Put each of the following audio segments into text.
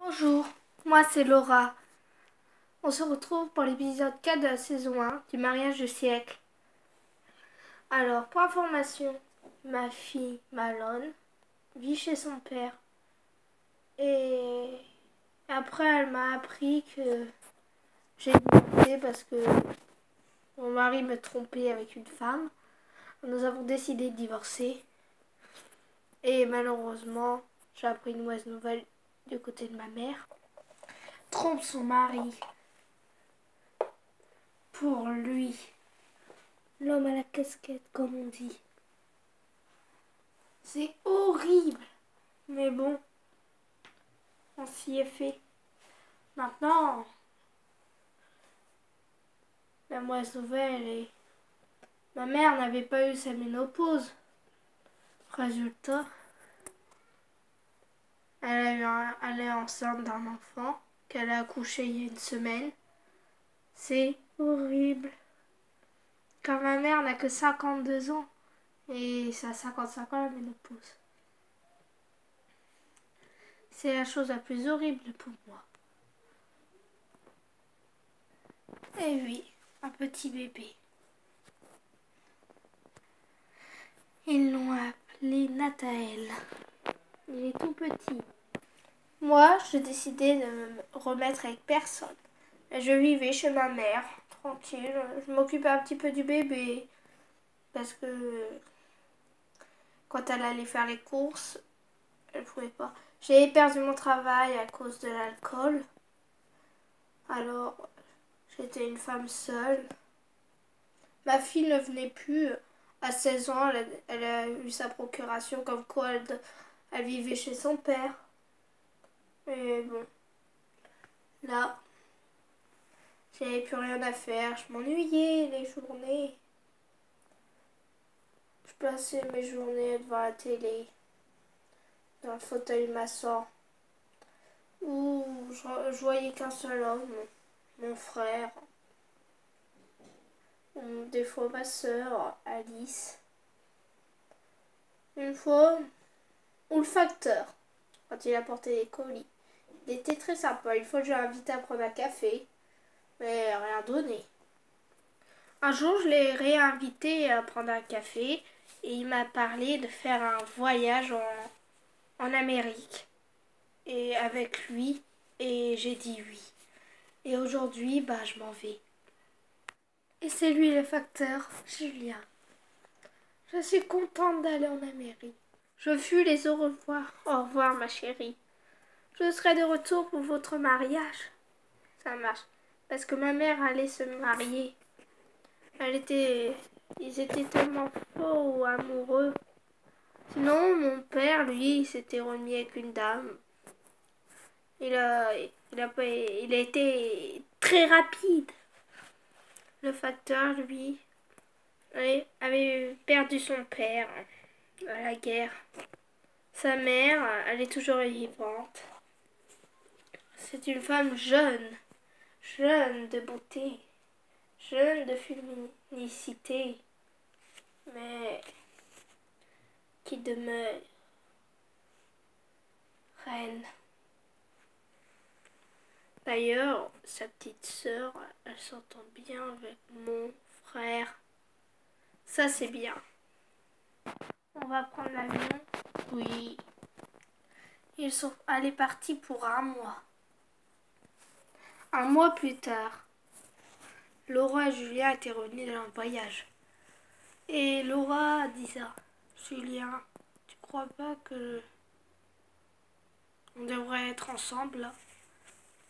Bonjour, moi c'est Laura. On se retrouve pour l'épisode 4 de la saison 1 du mariage du siècle. Alors, pour information, ma fille Malone vit chez son père. Et après, elle m'a appris que j'ai divorcé parce que mon mari me trompait avec une femme. Nous avons décidé de divorcer. Et malheureusement, j'ai appris une mauvaise nouvelle du côté de ma mère. Trompe son mari pour lui. L'homme à la casquette, comme on dit. C'est horrible. Mais bon, on s'y est fait. Maintenant, la mauvaise nouvelle est... Ma mère n'avait pas eu sa ménopause. Résultat, elle est enceinte d'un enfant qu'elle a accouché il y a une semaine. C'est horrible. Car ma mère n'a que 52 ans. Et c'est à 55 ans la ménopause. C'est la chose la plus horrible pour moi. Et oui, un petit bébé. Ils l'ont appelé Nathaël. Il est tout petit. Moi, j'ai décidé de me remettre avec personne. Je vivais chez ma mère, tranquille. Je m'occupais un petit peu du bébé. Parce que quand elle allait faire les courses, elle ne pouvait pas. J'ai perdu mon travail à cause de l'alcool. Alors, j'étais une femme seule. Ma fille ne venait plus. À 16 ans, elle a eu sa procuration comme quoi elle vivait chez son père. Et bon, là, j'avais plus rien à faire. Je m'ennuyais les journées. Je passais mes journées devant la télé, dans le fauteuil massant, où je voyais qu'un seul homme, mon frère, ou des fois ma soeur, Alice. Une fois, ou le facteur, quand il apportait des colis. Il était très sympa. Une fois, je l'ai invité à prendre un café, mais rien donné. Un jour, je l'ai réinvité à prendre un café et il m'a parlé de faire un voyage en Amérique et avec lui, et j'ai dit oui. Et aujourd'hui, je m'en vais. Et c'est lui le facteur, Julien. Je suis contente d'aller en Amérique. Je fus les au revoir. Au revoir, ma chérie. Je serai de retour pour votre mariage. Ça marche. Parce que ma mère allait se marier. Ils étaient tellement faux ou amoureux. Sinon, mon père, lui, il s'était remis avec une dame. Il a été très rapide. Le facteur, lui, avait perdu son père à la guerre. Sa mère, elle est toujours vivante. C'est une femme jeune, jeune de beauté, jeune de féminicité, mais qui demeure reine. D'ailleurs, sa petite sœur, elle s'entend bien avec mon frère. Ça, c'est bien. On va prendre l'avion. Oui. Elle est partie pour un mois. Un mois plus tard, Laura et Julien étaient revenus de leur voyage. Et Laura a dit ça. Julien, tu crois pas que on devrait être ensemble là?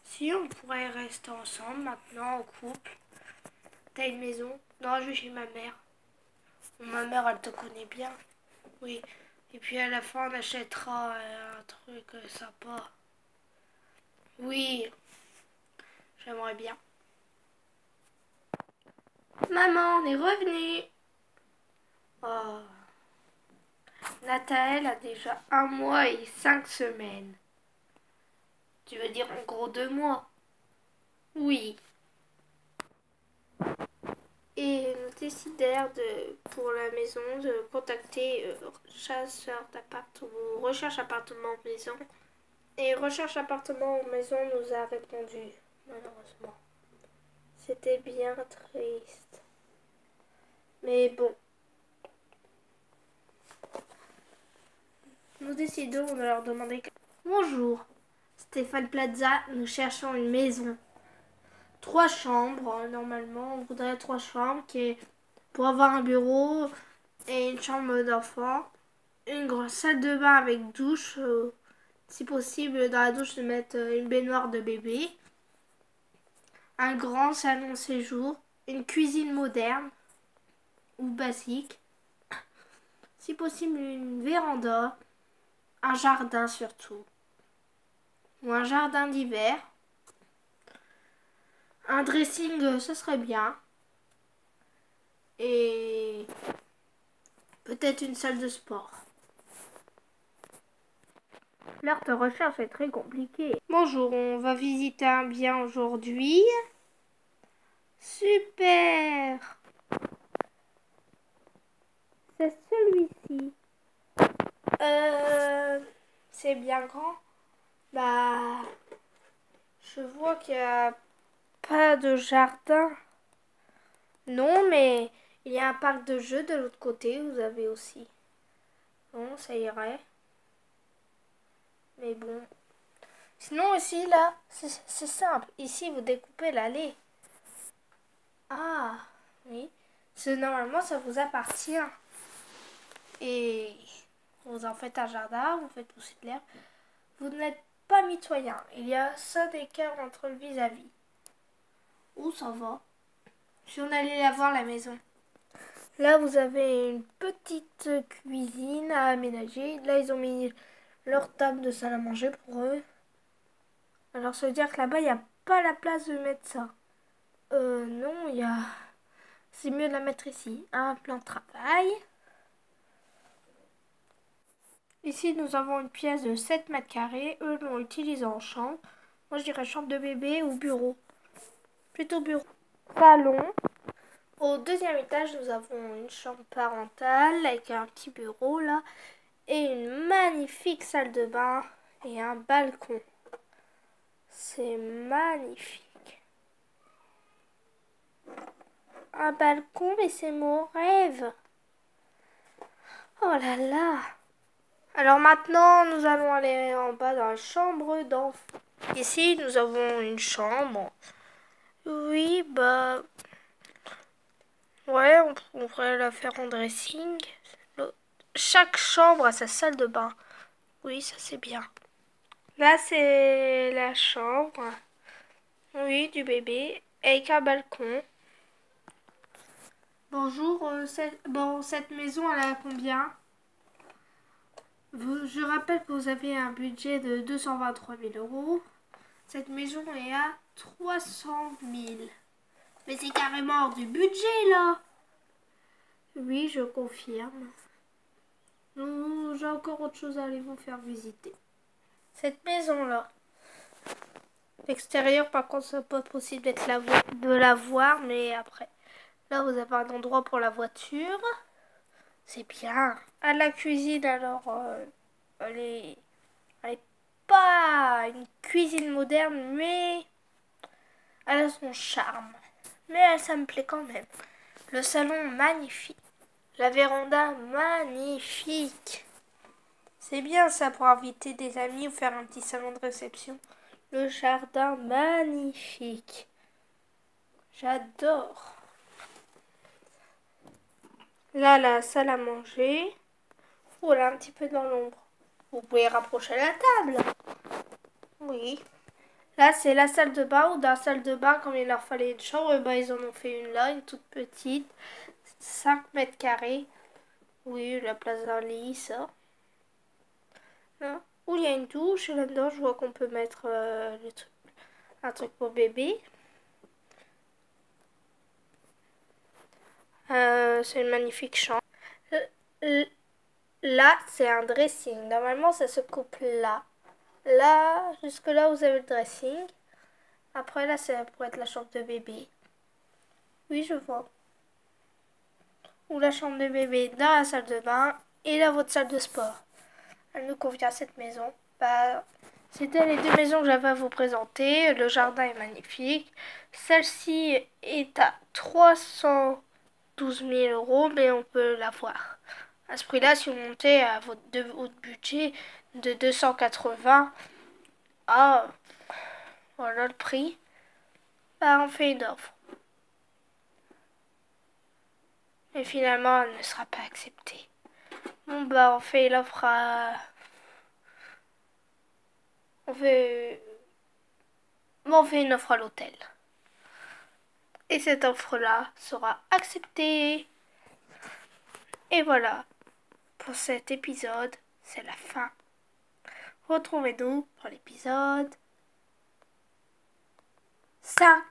Si, on pourrait rester ensemble maintenant en couple. T'as une maison? Non, je vais chez ma mère. Ma mère, elle te connaît bien. Oui. Et puis à la fin, on achètera un truc sympa. Oui, j'aimerais bien. Maman, on est revenu. Oh. Nathaël a déjà 1 mois et 5 semaines. Tu veux dire en gros 2 mois? Oui. Et nous décidèrent pour la maison de contacter chasseur d'appartements, recherche appartement maison Et recherche appartement ou maison nous a répondu, malheureusement. C'était bien triste. Mais bon. Nous décidons de leur demander... Bonjour, Stéphane Plaza, nous cherchons une maison. 3 chambres, normalement, on voudrait 3 chambres pour avoir un bureau et une chambre d'enfant. Une grande salle de bain avec douche, si possible dans la douche de mettre une baignoire de bébé. Un grand salon de séjour, une cuisine moderne ou basique. Si possible une véranda, un jardin surtout. Ou un jardin d'hiver. Un dressing, ce serait bien. Et peut-être une salle de sport. L'heure de recherche est très compliquée. Bonjour, on va visiter un bien aujourd'hui. Super! C'est celui-ci. C'est bien grand. Bah, je vois qu'il n'y a pas de jardin. Non, mais il y a un parc de jeux de l'autre côté. Vous avez aussi. Bon, ça irait. Mais bon. Sinon, ici, là, c'est simple. Ici, vous découpez l'allée. Ah, oui. Normalement, ça vous appartient. Et vous en faites un jardin, vous faites pousser de l'herbe. Vous n'êtes pas mitoyen. Il y a ça d'écart entre le vis-à-vis. Où ça va? Si on allait la voir, la maison. Là, vous avez une petite cuisine à aménager. Là, ils ont mis leur table de salle à manger pour eux. Alors, ça veut dire que là-bas, il n'y a pas la place de mettre ça. Non, il y a... C'est mieux de la mettre ici. Un plan de travail. Ici, nous avons une pièce de 7 mètres carrés. Eux l'ont utilisée en chambre. Moi, je dirais chambre de bébé ou bureau. Plutôt bureau. Salon. Au 2e étage, nous avons une chambre parentale avec un petit bureau là. Et une magnifique salle de bain et un balcon. C'est magnifique. Un balcon, mais c'est mon rêve. Oh là là. Alors maintenant, nous allons aller en bas dans la chambre d'enfant. Ici, nous avons une chambre. Oui, bah... Ouais, on pourrait la faire en dressing. Chaque chambre a sa salle de bain. Oui, ça c'est bien. Là, c'est la chambre. Oui, du bébé. Avec un balcon. Bonjour, cette maison, elle est à combien? Je rappelle que vous avez un budget de 223 000 euros. Cette maison est à 300 000. Mais c'est carrément hors du budget, là. Oui, je confirme. J'ai encore autre chose à aller vous faire visiter. Cette maison-là. L'extérieur, par contre, c'est pas possible de la voir, mais après. Là, vous avez un endroit pour la voiture. C'est bien. À la cuisine, alors, elle est pas une cuisine moderne, mais elle a son charme. Mais ça me plaît quand même. Le salon, magnifique. La véranda, magnifique. C'est bien ça pour inviter des amis ou faire un petit salon de réception. Le jardin, magnifique. J'adore. Là, la salle à manger. Oh là, un petit peu dans l'ombre. Vous pouvez rapprocher la table. Oui. Là, c'est la salle de bain. Ou dans la salle de bain, comme il leur fallait une chambre, ils en ont fait une là, une toute petite. 5 mètres carrés. Oui, la place d'un lit, ça. Là. Où il y a une douche. Et là-dedans, je vois qu'on peut mettre un truc pour bébé. C'est une magnifique chambre. Là, c'est un dressing. Normalement, ça se coupe là. Là, jusque là, vous avez le dressing. Après, là, ça pourrait être la chambre de bébé. Oui, je vois. Ou la chambre de bébé dans la salle de bain. Et là, votre salle de sport. Elle nous convient, cette maison. Bah, C'était les deux maisons que j'avais à vous présenter. Le jardin est magnifique. Celle-ci est à 312 000 €, mais on peut la voir. À ce prix-là, si vous montez à votre budget de 280, ah, voilà le prix, bah on fait une offre. Et finalement, elle ne sera pas acceptée. Bon, bah on fait l'offre à... On fait une offre à l'hôtel. Et cette offre-là sera acceptée. Et voilà, pour cet épisode, c'est la fin. Retrouvez-nous pour l'épisode 5.